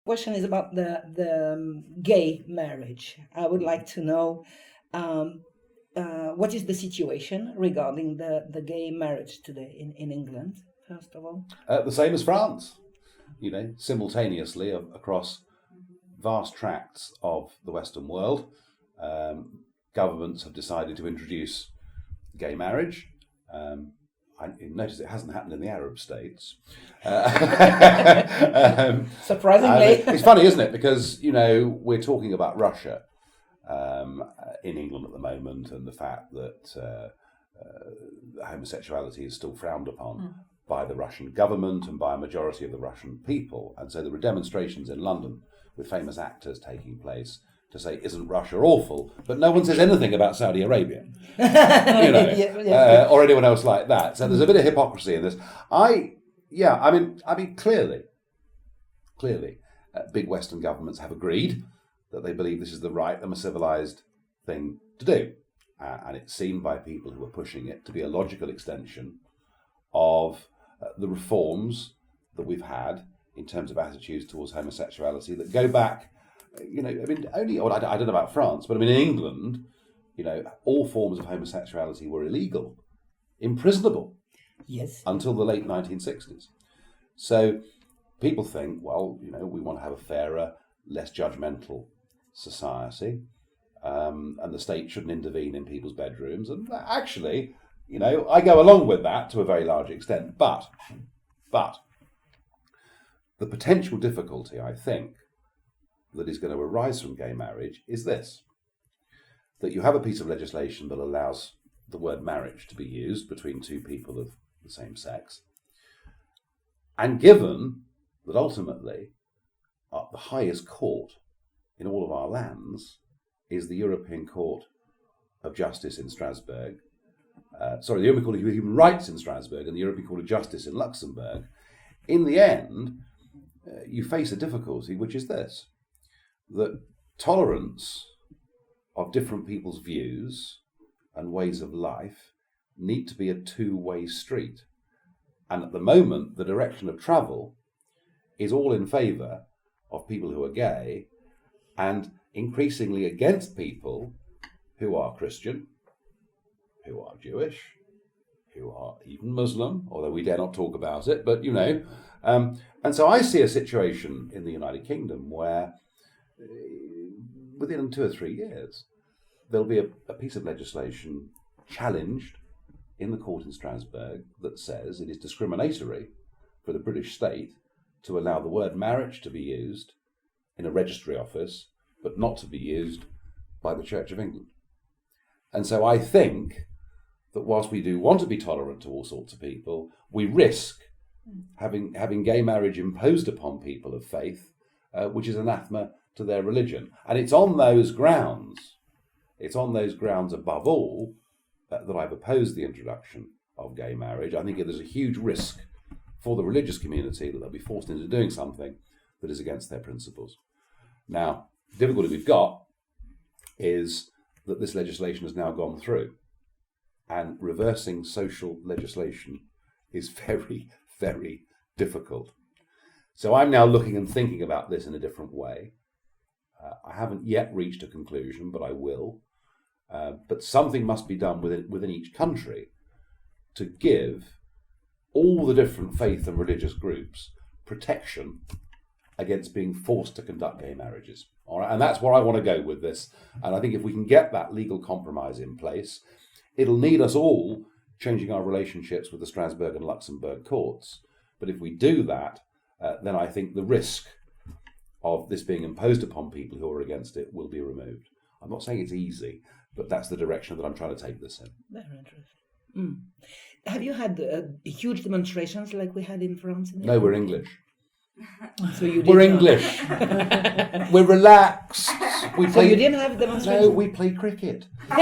question is about the gay marriage. I would like to know what is the situation regarding the gay marriage today in England, first of all? The same as France, simultaneously across vast tracts of the Western world. Governments have decided to introduce gay marriage. Notice it hasn't happened in the Arab states. Surprisingly. It's funny, isn't it? Because, we're talking about Russia in England at the moment, and the fact that homosexuality is still frowned upon by the Russian government and by a majority of the Russian people. And so there were demonstrations in London with famous actors taking place to say, isn't Russia awful? But no one says anything about Saudi Arabia, or anyone else like that. So there's a bit of hypocrisy in this. Clearly, big Western governments have agreed that they believe this is the right and a civilized thing to do. And it's seen by people who are pushing it to be a logical extension of the reforms that we've had in terms of attitudes towards homosexuality that go back, I don't know about France, but in England, all forms of homosexuality were illegal, imprisonable, yes, until the late 1960s. So people think, we want to have a fairer, less judgmental society, and the state shouldn't intervene in people's bedrooms. And actually, I go along with that to a very large extent. But the potential difficulty, I think, that is going to arise from gay marriage is this: that you have a piece of legislation that allows the word marriage to be used between two people of the same sex. And given that ultimately the highest court in all of our lands is the European Court of Justice in Strasbourg, the European Court of Human Rights in Strasbourg and the European Court of Justice in Luxembourg, in the end, you face a difficulty, which is this: that tolerance of different people's views and ways of life need to be a two-way street. And at the moment, the direction of travel is all in favour of people who are gay and increasingly against people who are Christian, who are Jewish, who are even Muslim, although we dare not talk about it, but and so I see a situation in the United Kingdom where within 2 or 3 years, there'll be a piece of legislation challenged in the court in Strasbourg that says it is discriminatory for the British state to allow the word marriage to be used in a registry office, but not to be used by the Church of England. And so I think that whilst we do want to be tolerant to all sorts of people, we risk having gay marriage imposed upon people of faith, which is anathema to their religion. And it's on those grounds above all, that I've opposed the introduction of gay marriage. I think there's a huge risk for the religious community that they'll be forced into doing something that is against their principles. Now, the difficulty we've got is that this legislation has now gone through, and reversing social legislation is very, very difficult. So I'm now looking and thinking about this in a different way. I haven't yet reached a conclusion, but I will. But something must be done within each country to give all the different faith and religious groups protection against being forced to conduct gay marriages. All right, and that's where I want to go with this. And I think if we can get that legal compromise in place, it'll need us all changing our relationships with the Strasbourg and Luxembourg courts. But if we do that, then I think the risk of this being imposed upon people who are against it will be removed. I'm not saying it's easy, but that's the direction that I'm trying to take this in. Very interesting. Have you had huge demonstrations like we had in France? No, we're English. So you we're English. We're relaxed. So you didn't have demonstrations? No, we play cricket. No,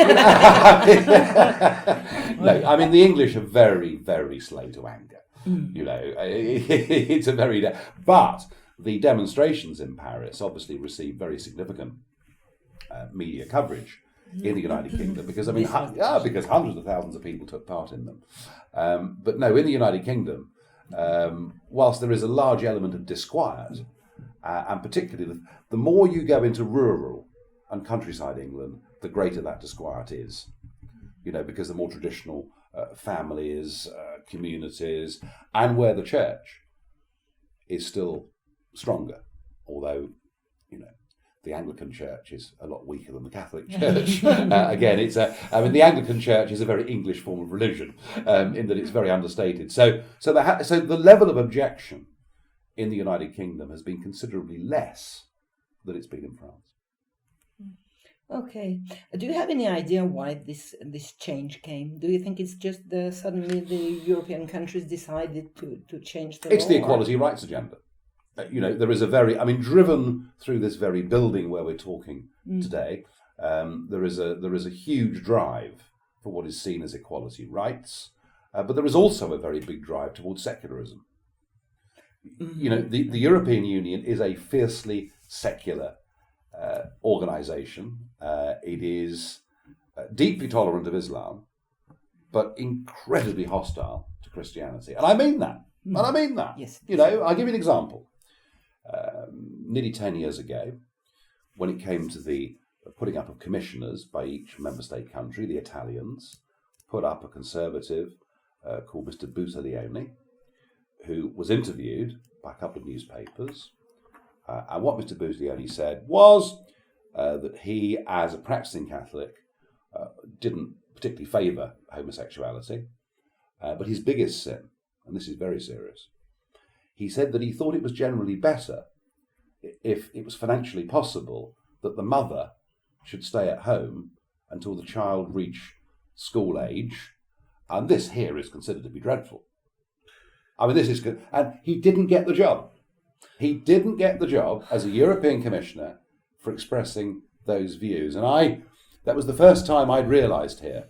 I mean, the English are very, very slow to anger. It's a very... But the demonstrations in Paris obviously received very significant media coverage in the United Kingdom because because hundreds of thousands of people took part in them. But no, in the United Kingdom, whilst there is a large element of disquiet and particularly the more you go into rural and countryside England, the greater that disquiet is. Because the more traditional families, communities, and where the church is still stronger, although, the Anglican Church is a lot weaker than the Catholic Church. Again, the Anglican Church is a very English form of religion, in that it's very understated. So the level of objection in the United Kingdom has been considerably less than it's been in France. Okay. Do you have any idea why this change came? Do you think it's just suddenly the European countries decided to change the law? It's the equality rights agenda. There is driven through this very building where we're talking today, there is a huge drive for what is seen as equality rights, but there is also a very big drive towards secularism. The European Union is a fiercely secular organisation. It is deeply tolerant of Islam, but incredibly hostile to Christianity. And I mean that. Yes. I'll give you an example. Nearly 10 years ago, when it came to the putting up of commissioners by each member state country, the Italians put up a conservative called Mr. Buttiglione, who was interviewed by a couple of newspapers. And what Mr. Buttiglione said was that he, as a practicing Catholic, didn't particularly favour homosexuality. But his biggest sin, and this is very serious, he said that he thought it was generally better if it was financially possible that the mother should stay at home until the child reached school age. And this here is considered to be dreadful. And he didn't get the job. He didn't get the job as a European Commissioner for expressing those views. And that was the first time I'd realised here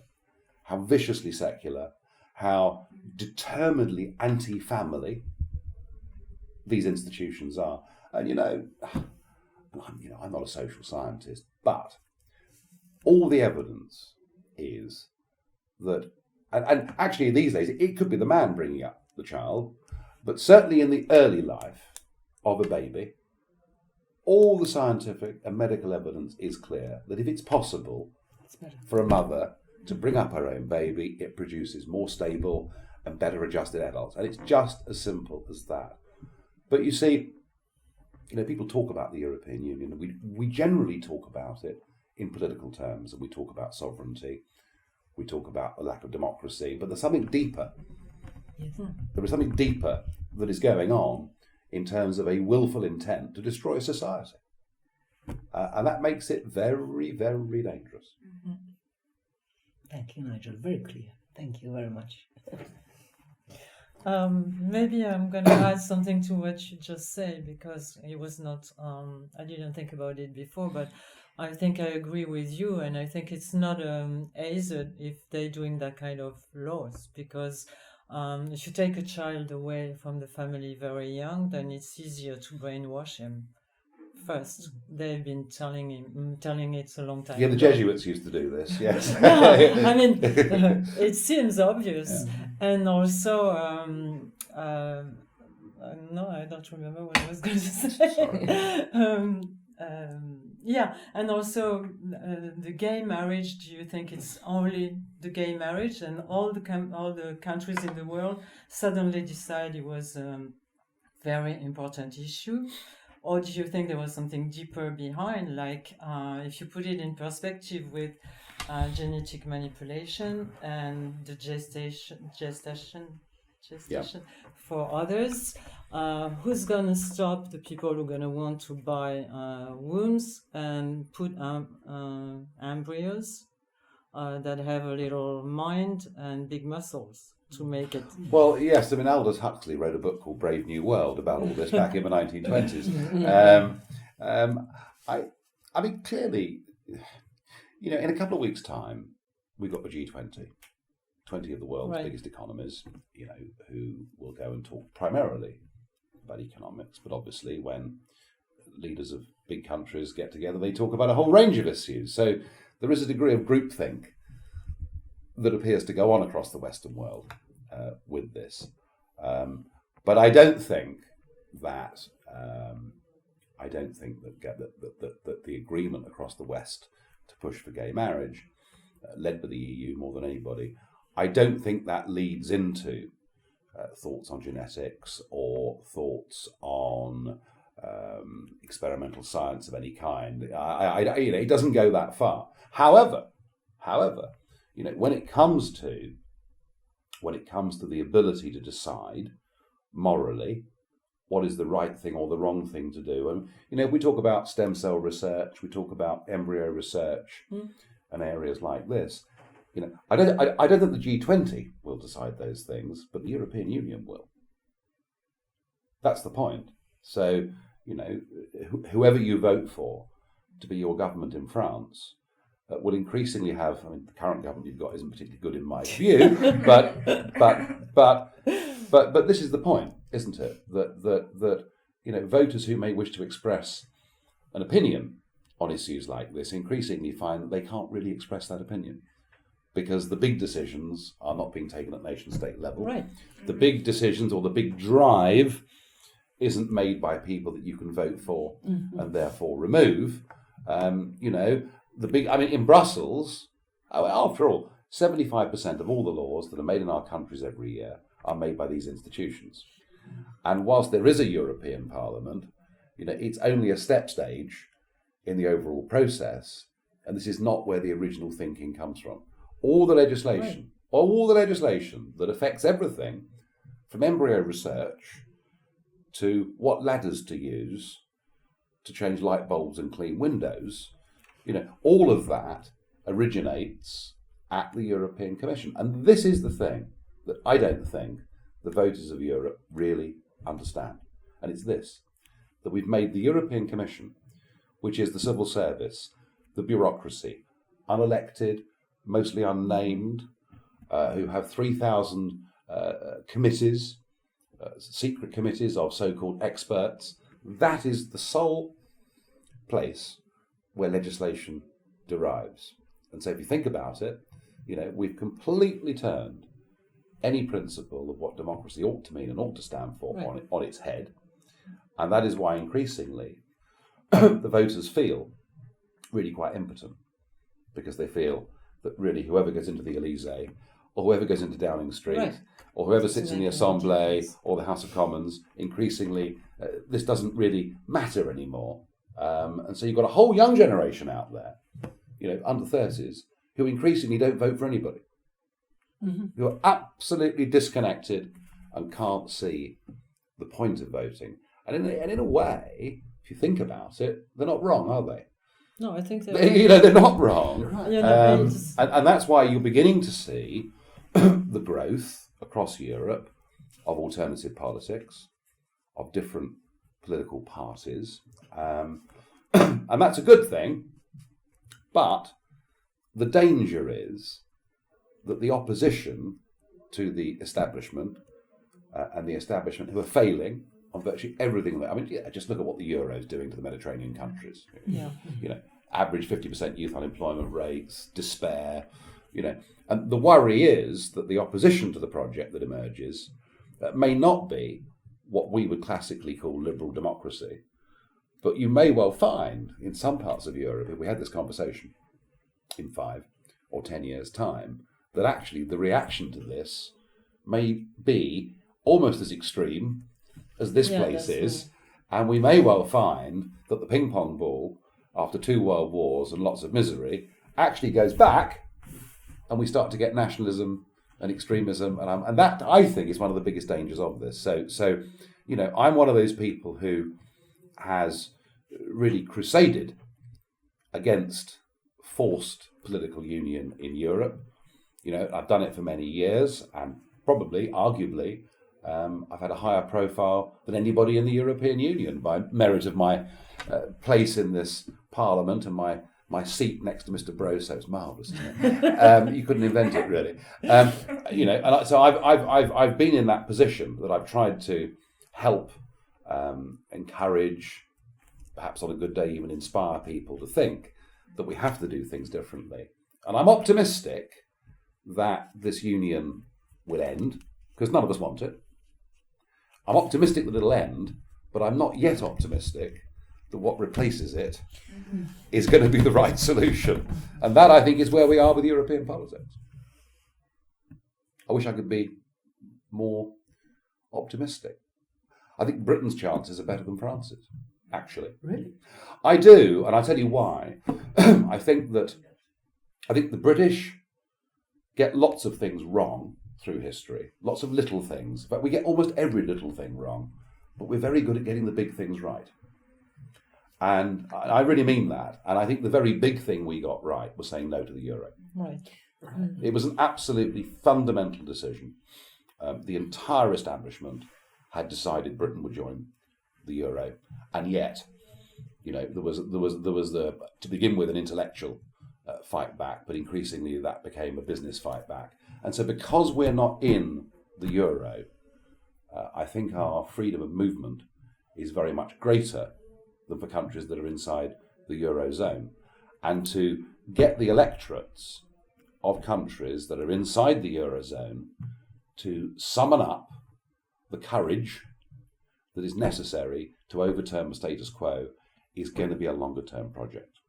how viciously secular, how determinedly anti-family these institutions are. And I'm not a social scientist, but all the evidence is that, and actually these days it could be the man bringing up the child, but certainly in the early life of a baby, all the scientific and medical evidence is clear that if it's possible for a mother to bring up her own baby, it produces more stable and better adjusted adults. And it's just as simple as that. But you see, people talk about the European Union. We generally talk about it in political terms, and we talk about sovereignty, we talk about the lack of democracy, but there's something deeper. Yes. There is something deeper that is going on in terms of a willful intent to destroy society. And that makes it very, very dangerous. Mm-hmm. Thank you, Nigel. Very clear. Thank you very much. Maybe I'm going to add something to what you just said, because it was not, I didn't think about it before, but I think I agree with you, and I think it's not easy if they're doing that kind of laws, because if you take a child away from the family very young, then it's easier to brainwash him. First, they've been telling it a long time. Yeah, the Jesuits used to do this. Yes. I mean, it seems obvious, and also, no, I don't remember what I was going to say. And also the gay marriage. Do you think it's only the gay marriage, and all the countries in the world suddenly decide it was a very important issue? Or do you think there was something deeper behind, like if you put it in perspective with genetic manipulation and the gestation for others, who's going to stop the people who are going to want to buy wombs and put embryos that have a little mind and big muscles to make it? Well, yes, Aldous Huxley wrote a book called Brave New World about all this back in the 1920s. I mean, clearly, in a couple of weeks' time, we've got the G20, 20 of the world's biggest economies, who will go and talk primarily about economics. But obviously, when leaders of big countries get together, they talk about a whole range of issues. So there is a degree of groupthink that appears to go on across the Western world with this. But I don't think that I don't think that the agreement across the West to push for gay marriage, led by the EU more than anybody, I don't think that leads into thoughts on genetics or thoughts on experimental science of any kind. It doesn't go that far. However, when it comes to the ability to decide morally what is the right thing or the wrong thing to do, and we talk about stem cell research, we talk about embryo research, and areas like this. I don't think the G20 will decide those things, but the European Union will. That's the point. So, whoever you vote for to be your government in France will increasingly have. I mean, the current government you've got isn't particularly good in my view, but this is the point, isn't it? That voters who may wish to express an opinion on issues like this increasingly find that they can't really express that opinion, because the big decisions are not being taken at nation-state level. Right. The big decisions or the big drive isn't made by people that you can vote for and therefore remove. In Brussels, after all, 75% of all the laws that are made in our countries every year are made by these institutions. And whilst there is a European Parliament, it's only a step stage in the overall process, and this is not where the original thinking comes from. All the legislation that affects everything, from embryo research to what ladders to use to change light bulbs and clean windows, all of that originates at the European Commission. And this is the thing that I don't think the voters of Europe really understand. And it's this, that we've made the European Commission, which is the civil service, the bureaucracy, unelected, mostly unnamed, who have 3,000 committees, secret committees of so-called experts. That is the sole place where legislation derives. And so if you think about it, we've completely turned any principle of what democracy ought to mean and ought to stand for on its head. And that is why increasingly the voters feel really quite impotent, because they feel that really whoever goes into the Élysée or whoever goes into Downing Street or whoever sits in the Assemblée or the House of Commons, increasingly this doesn't really matter anymore. And so you've got a whole young generation out there, under 30s, who increasingly don't vote for anybody, who are absolutely disconnected and can't see the point of voting. And in a way, if you think about it, they're not wrong, are they? No, I think they're not wrong. Right. And that's why you're beginning to see the growth across Europe of alternative politics, of different political parties. And that's a good thing. But the danger is that the opposition to the establishment and the establishment who are failing on virtually everything. Just look at what the euro is doing to the Mediterranean countries. Yeah. Average 50% youth unemployment rates, despair. And the worry is that the opposition to the project that emerges may not be what we would classically call liberal democracy, but you may well find in some parts of Europe, if we had this conversation in 5 or 10 years' time, that actually the reaction to this may be almost as extreme as this place is, and we may well find that the ping pong ball, after 2 world wars and lots of misery, actually goes back, and we start to get nationalism and extremism, and that, I think, is one of the biggest dangers of this. So I'm one of those people who has really crusaded against forced political union in Europe. I've done it for many years, and probably, arguably, I've had a higher profile than anybody in the European Union by merit of my place in this Parliament and my seat next to Mr. Broso. It's marvellous, isn't it? You couldn't invent it, really. So I've been in that position that I've tried to help, encourage, perhaps on a good day even inspire people to think that we have to do things differently. And I'm optimistic that this union will end, because none of us want it. I'm optimistic that it'll end, but I'm not yet optimistic that what replaces it is going to be the right solution. And that, I think, is where we are with European politics. I wish I could be more optimistic. I think Britain's chances are better than France's, actually. Really? I do, and I'll tell you why. I think the British get lots of things wrong through history, lots of little things. In fact, we get almost every little thing wrong, but we're very good at getting the big things right. And I really mean that. And I think the very big thing we got right was saying no to the euro. Right. It was an absolutely fundamental decision. The entire establishment had decided Britain would join the euro, and yet, there was to begin with an intellectual fight back, but increasingly that became a business fight back. And so, because we're not in the euro, I think our freedom of movement is very much greater than for countries that are inside the eurozone, and to get the electorates of countries that are inside the eurozone to summon up the courage that is necessary to overturn the status quo is going to be a longer term project.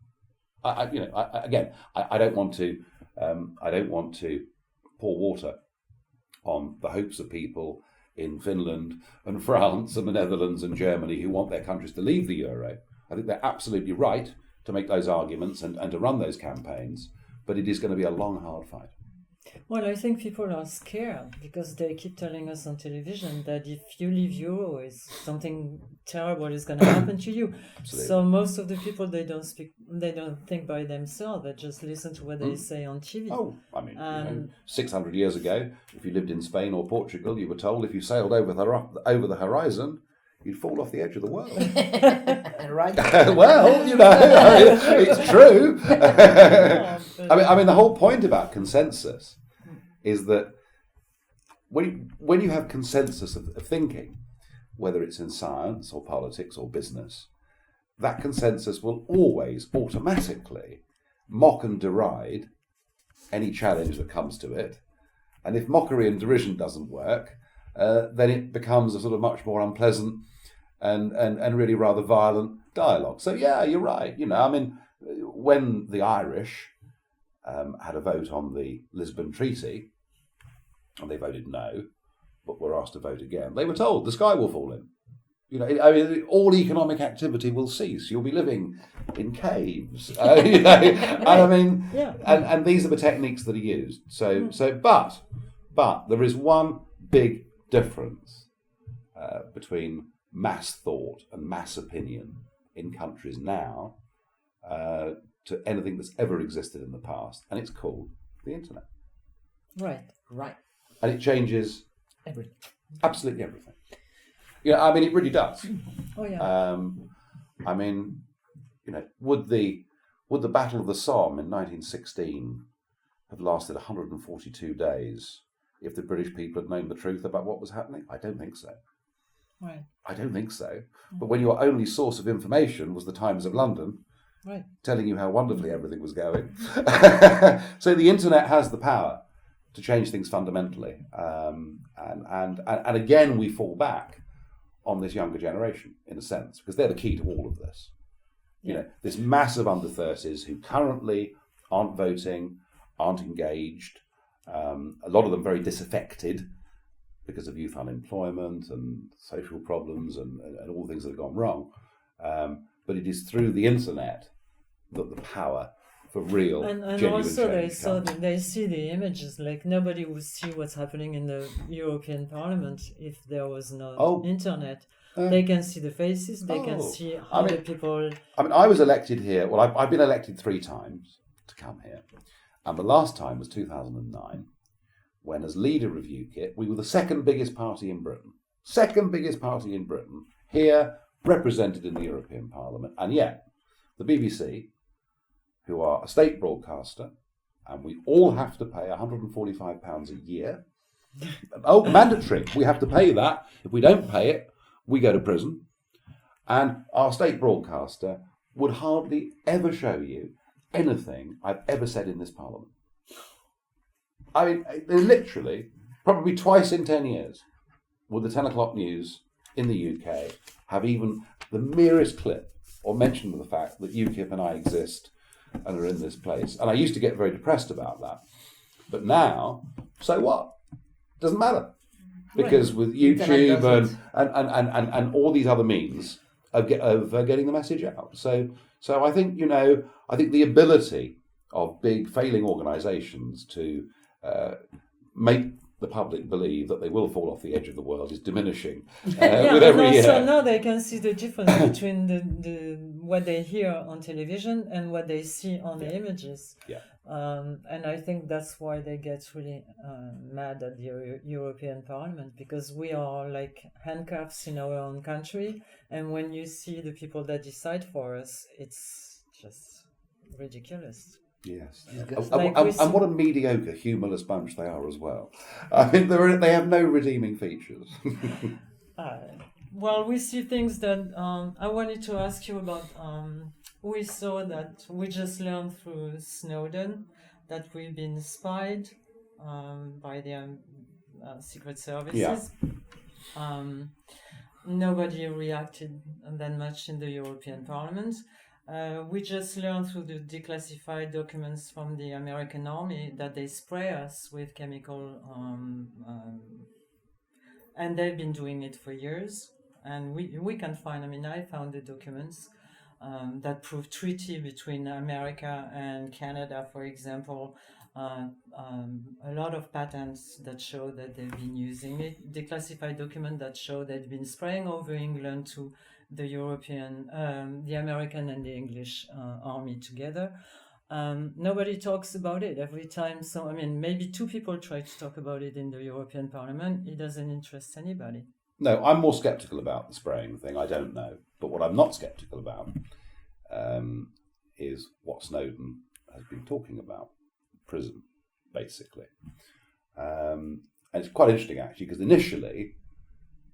I don't want to pour water on the hopes of people in Finland and France and the Netherlands and Germany who want their countries to leave the euro. I think they're absolutely right to make those arguments and to run those campaigns, but it is going to be a long, hard fight. Well, I think people are scared because they keep telling us on television that if you leave euro, something terrible is going to happen to you. Absolutely. So most of the people, they don't think by themselves. They just listen to what they say on TV. Oh, I mean, 600 years ago, if you lived in Spain or Portugal, you were told if you sailed over the horizon, you'd fall off the edge of the world. Right. Well, it's true. I mean, the whole point about consensus is that when you have consensus of thinking, whether it's in science or politics or business, that consensus will always automatically mock and deride any challenge that comes to it. And if mockery and derision doesn't work, then it becomes a sort of much more unpleasant and really rather violent dialogue. So yeah, you're right. When the Irish had a vote on the Lisbon Treaty, and they voted no, but were asked to vote again, they were told the sky will fall in. All economic activity will cease. You'll be living in caves. And these are the techniques that are used. But there is one big difference between mass thought and mass opinion in countries now to anything that's ever existed in the past, and it's called the internet. Right. And it changes Everything. Absolutely everything. It really does. Oh yeah. Would the Battle of the Somme in 1916 have lasted 142 days if the British people had known the truth about what was happening? I don't think so. Right. I don't think so. But when your only source of information was the Times of London, right, telling you how wonderfully everything was going. So the internet has the power to change things fundamentally. And again, we fall back on this younger generation, in a sense, because they're the key to all of this. This massive under-30s who currently aren't voting, aren't engaged, a lot of them very disaffected because of youth unemployment and social problems and all the things that have gone wrong. But it is through the internet that the power for real, and genuine also change they see the images. Like nobody would see what's happening in the European Parliament if there was no internet. They can see the faces. They can see how the people. I was elected here. Well, I've been elected 3 times to come here, and the last time was 2009, when, as leader of UKIP, we were the second biggest party in Britain. Second biggest party in Britain, here represented in the European Parliament, and yet the BBC, who are a state broadcaster, and we all have to pay £145 a year. Mandatory. We have to pay that. If we don't pay it, we go to prison. And our state broadcaster would hardly ever show you anything I've ever said in this Parliament. Literally, probably twice in 10 years, would the 10 o'clock news in the UK have even the merest clip or mention the fact that UKIP and I exist and are in this place. And I used to get very depressed about that. But now, so what? Doesn't matter. Because with YouTube and all these other means of getting the message out. So I think, I think the ability of big failing organisations to make the public believe that they will fall off the edge of the world is diminishing with every year. So now they can see the difference between the what they hear on television and what they see on the images. Yeah. And I think that's why they get really mad at the European Parliament, because we are like handcuffs in our own country, and when you see the people that decide for us, it's just ridiculous. Yes, Like and what a mediocre, humourless bunch they are as well. I mean, they have no redeeming features. Well, we see things that I wanted to ask you about. We saw that we just learned through Snowden that we've been spied by the secret services. Yeah. Nobody reacted that much in the European Parliament. We just learned through the declassified documents from the American army that they spray us with chemical, and they've been doing it for years. And we can find, I found the documents that prove treaty between America and Canada, for example. A lot of patents that show that they've been using it. Declassified document that show they've been spraying over England to the European, the American and the English army together. Nobody talks about it every time. So, maybe two people try to talk about it in the European Parliament. It doesn't interest anybody. No, I'm more sceptical about the spraying thing. I don't know. But what I'm not sceptical about is what Snowden has been talking about. Prison, basically. And it's quite interesting, actually, because initially,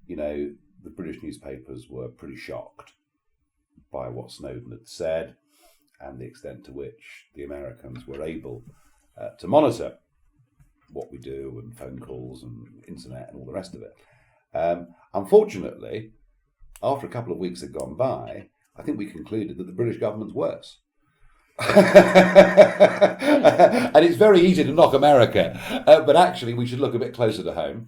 the British newspapers were pretty shocked by what Snowden had said and the extent to which the Americans were able to monitor what we do and phone calls and internet and all the rest of it. Unfortunately, after a couple of weeks had gone by, I think we concluded that the British government's worse. And it's very easy to knock America, but actually we should look a bit closer to home.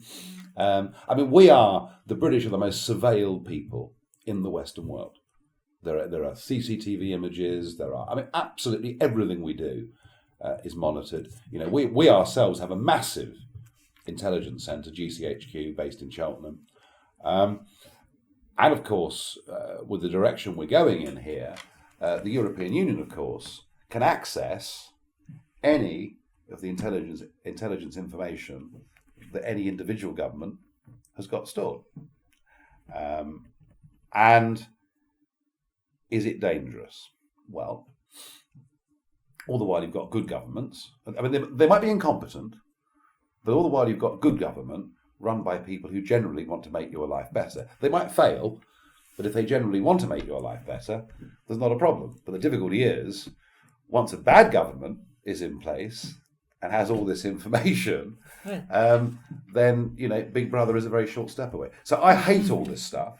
We are, the British are the most surveilled people in the Western world. There are CCTV images, absolutely everything we do is monitored. We ourselves have a massive intelligence centre, GCHQ, based in Cheltenham. And of course, with the direction we're going in here, the European Union, of course, can access any of the intelligence information that any individual government has got stored. And is it dangerous? Well, all the while you've got good governments. They might be incompetent, but all the while you've got good government run by people who generally want to make your life better. They might fail, but if they generally want to make your life better, there's not a problem. But the difficulty is, once a bad government is in place and has all this information, then, Big Brother is a very short step away. So I hate all this stuff.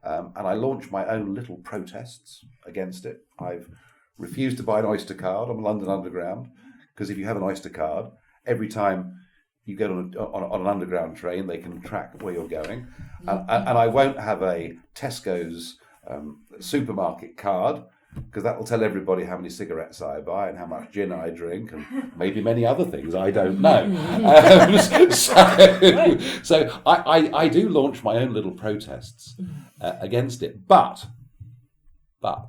And I launched my own little protests against it. I've refused to buy an Oyster card on London Underground, because if you have an Oyster card, every time you get on an underground train, they can track where you're going. And I won't have a Tesco's supermarket card, because that will tell everybody how many cigarettes I buy and how much gin I drink and maybe many other things I don't know. So I do launch my own little protests against it. But I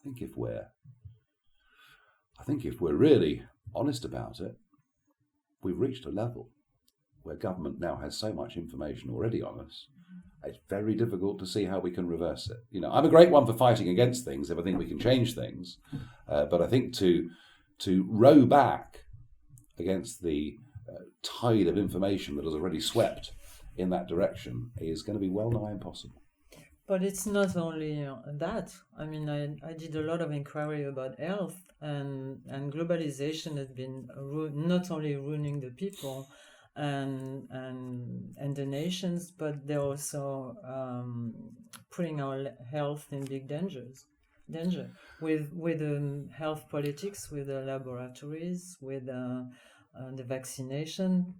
think if we're really honest about it, we've reached a level where government now has so much information already on us, it's very difficult to see how we can reverse it. I'm a great one for fighting against things if I think we can change things, but I think to row back against the tide of information that has already swept in that direction is going to be well nigh impossible. But it's not only that. I did a lot of inquiry about health, and globalization has been not only ruining the people, and the nations, but they're also putting our health in big danger with health politics, with the laboratories, with the vaccination.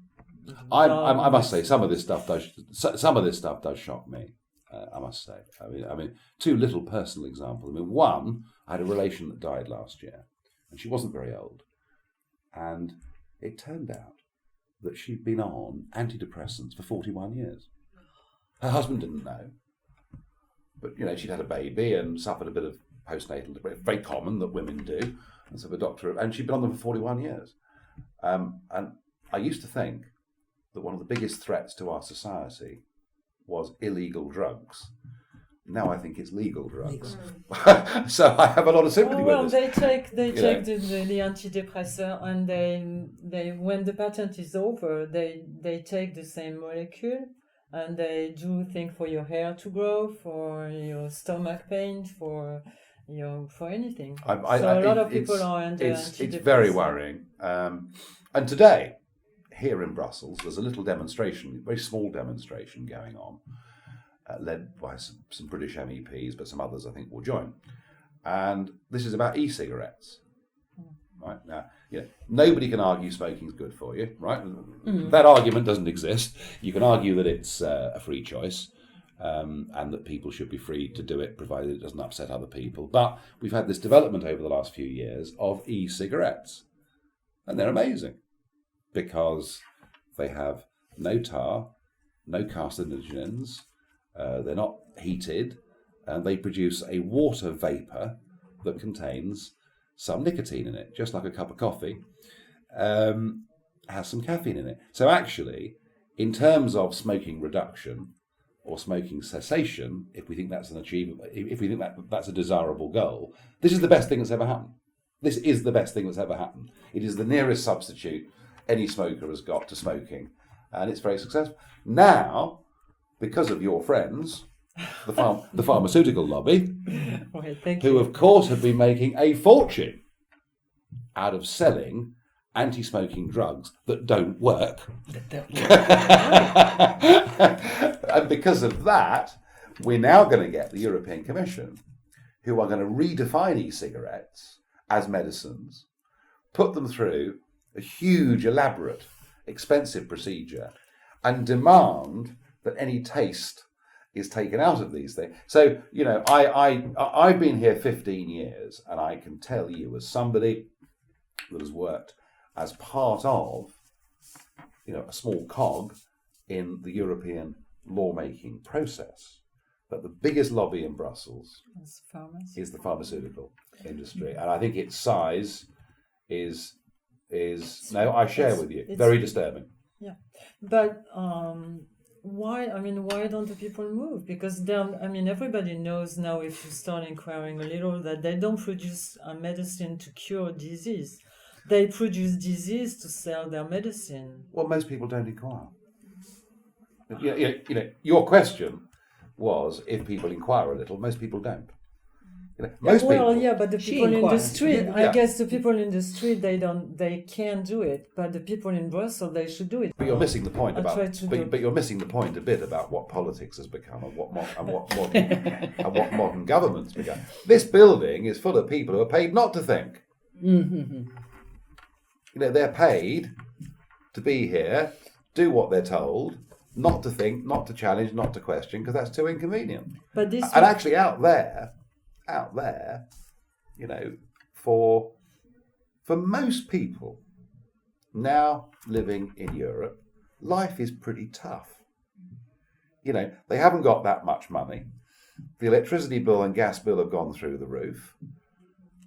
I must say some of this stuff does shock me. I must say. I mean, two little personal examples. I mean, one, I had a relation that died last year, and she wasn't very old, and it turned out that she'd been on antidepressants for 41 years. Her husband didn't know, but she'd had a baby and suffered a bit of postnatal depression, very common that women do, and so the doctor, and she'd been on them for 41 years. And I used to think that one of the biggest threats to our society was illegal drugs. Now I think it's legal drugs. So I have a lot of sympathy with this. They take the antidepressant, and they when the patent is over, they take the same molecule, and they do things for your hair to grow, for your stomach pain, for anything. A lot of people are under antidepressant. It's very worrying. And today, here in Brussels, there's a little demonstration, very small demonstration going on, led by some British MEPs, but some others I think will join. And this is about e-cigarettes. Right now, nobody can argue smoking's good for you, right? That argument doesn't exist. You can argue that it's a free choice, and that people should be free to do it, provided it doesn't upset other people. But we've had this development over the last few years of e-cigarettes, and they're amazing because they have no tar, no carcinogens. They're not heated, and they produce a water vapour that contains some nicotine in it, just like a cup of coffee, has some caffeine in it. So actually, in terms of smoking reduction or smoking cessation, if we think that's an achievable, if we think that's a desirable goal, this is the best thing that's ever happened. This is the best thing that's ever happened. It is the nearest substitute any smoker has got to smoking, and it's very successful. Now, because of your friends, the pharmaceutical lobby, who of course have been making a fortune out of selling anti-smoking drugs that don't work. And because of that, we're now going to get the European Commission, who are going to redefine e-cigarettes as medicines, put them through a huge, elaborate, expensive procedure, and demand that any taste is taken out of these things. So, I've been here 15 years, and I can tell you, as somebody that has worked as part of, a small cog in the European lawmaking process, that the biggest lobby in Brussels is the pharmaceutical industry. And I think its size is I share with you, very disturbing. Yeah, but why don't the people move? Because everybody knows now, if you start inquiring a little, that they don't produce a medicine to cure disease. They produce disease to sell their medicine. Well, most people don't inquire. Your question was if people inquire a little. Most people don't. But the people in the street, I guess the people in the street, they can't do it, but the people in Brussels, they should do it. But you're missing the point but you're missing the point a bit about what politics has become and what modern governments become. This building is full of people who are paid not to think. Mm-hmm. They're paid to be here, do what they're told, not to think, not to challenge, not to question, because that's too inconvenient. But actually out there, for most people now living in Europe, life is pretty tough. They haven't got that much money. The electricity bill and gas bill have gone through the roof.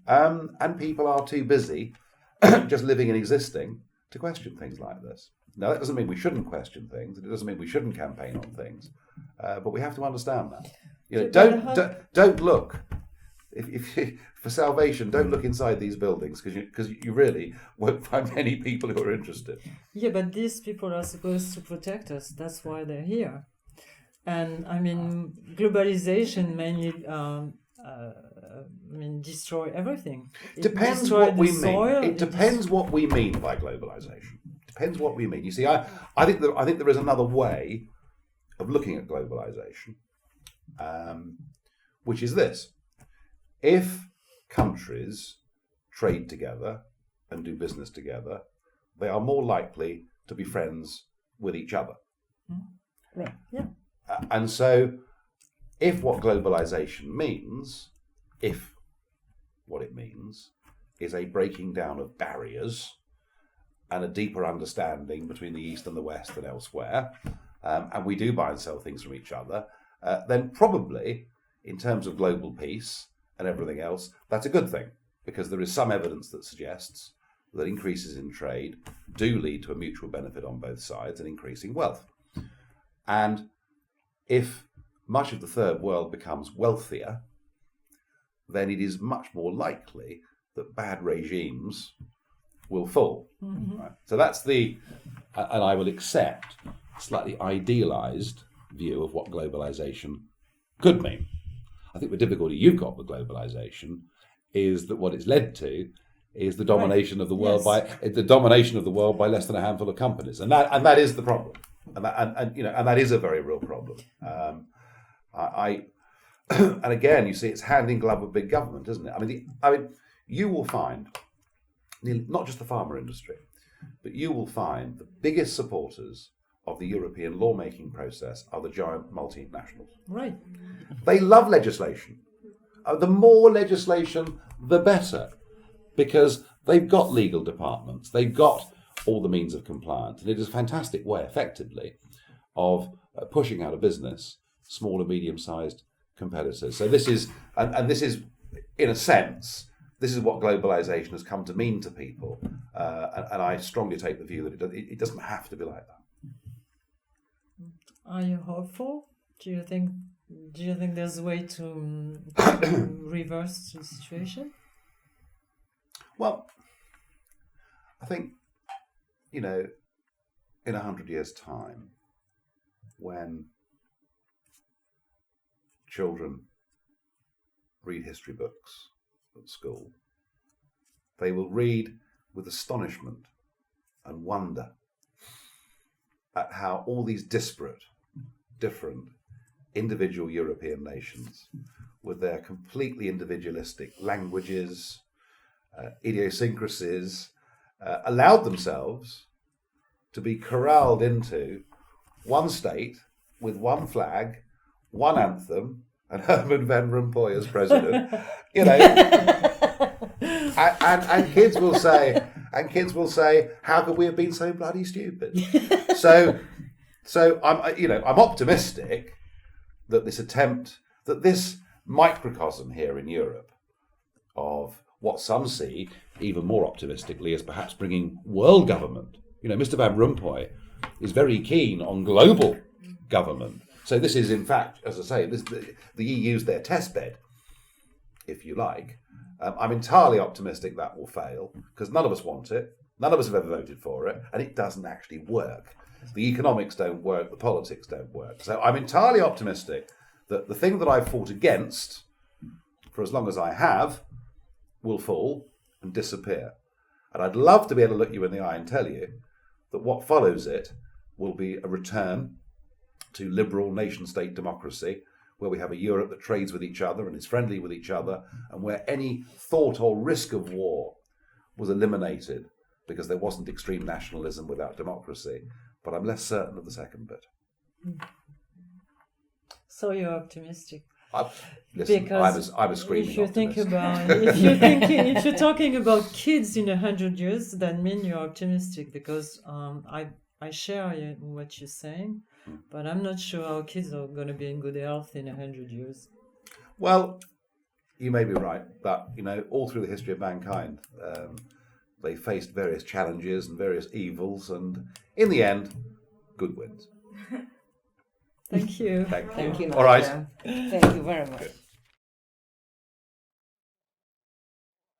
And people are too busy just living and existing to question things like this. Now, that doesn't mean we shouldn't question things. It doesn't mean we shouldn't campaign on things. But we have to understand that. Don't look. If for salvation, don't look inside these buildings, because you really won't find many people who are interested. Yeah, but these people are supposed to protect us. That's why they're here. And globalization mainly destroy everything. Depends what we mean. It depends what we mean by globalization. depends what we mean. You see, I think there is another way of looking at globalization, which is this: if countries trade together and do business together, they are more likely to be friends with each other. Right. Yeah. And so, if what globalization means, if what it means is a breaking down of barriers and a deeper understanding between the East and the West and elsewhere, and we do buy and sell things from each other, then probably, in terms of global peace and everything else, that's a good thing, because there is some evidence that suggests that increases in trade do lead to a mutual benefit on both sides and increasing wealth. And if much of the third world becomes wealthier, then it is much more likely that bad regimes will fall. Right? So that's and I will accept, slightly idealized view of what globalization could mean. I think the difficulty you've got with globalization is that what it's led to is the domination of the world by less than a handful of companies, and that is the problem, and that is a very real problem. And again, you see, it's hand in glove with big government, isn't it? I mean, you will find, not just the pharma industry, but you will find the biggest supporters of the European lawmaking process are the giant multinationals. Right. They love legislation. The more legislation, the better, because they've got legal departments, they've got all the means of compliance, and it is a fantastic way, effectively, of pushing out of business small and medium-sized competitors. So this is, and this is, in a sense, this is what globalization has come to mean to people, and I strongly take the view that it doesn't have to be like that. Are you hopeful? Do you think there's a way to reverse the situation? Well, I think, in 100 years' time, when children read history books at school, they will read with astonishment and wonder at how all these disparate, different, individual European nations, with their completely individualistic languages, idiosyncrasies, allowed themselves to be corralled into one state with one flag, one anthem, and Herman Van Rompuy as president. And kids will say, how could we have been so bloody stupid? So I'm optimistic that this microcosm here in Europe of what some see, even more optimistically, as perhaps bringing world government. Mr. Van Rompuy is very keen on global government. So this is, in fact, as I say, the EU's their test bed, if you like. I'm entirely optimistic that will fail, because none of us want it. None of us have ever voted for it, and it doesn't actually work. The economics don't work, the politics don't work. So I'm entirely optimistic that the thing that I've fought against for as long as I have will fall and disappear. And I'd love to be able to look you in the eye and tell you that what follows it will be a return to liberal nation-state democracy, where we have a Europe that trades with each other and is friendly with each other, and where any thought or risk of war was eliminated because there wasn't extreme nationalism without democracy. But I'm less certain of the second bit. So you're optimistic. Listen, because I'm a screaming if you optimist. think about if you're talking about kids in 100 years, that means you're optimistic, because I share what you're saying, but I'm not sure our kids are going to be in good health in 100 years. Well, you may be right, but all through the history of mankind, they faced various challenges and various evils, and in the end, good wins. Thank you. Thank you. Thank you, Nigel. All right. Thank you very much. Good.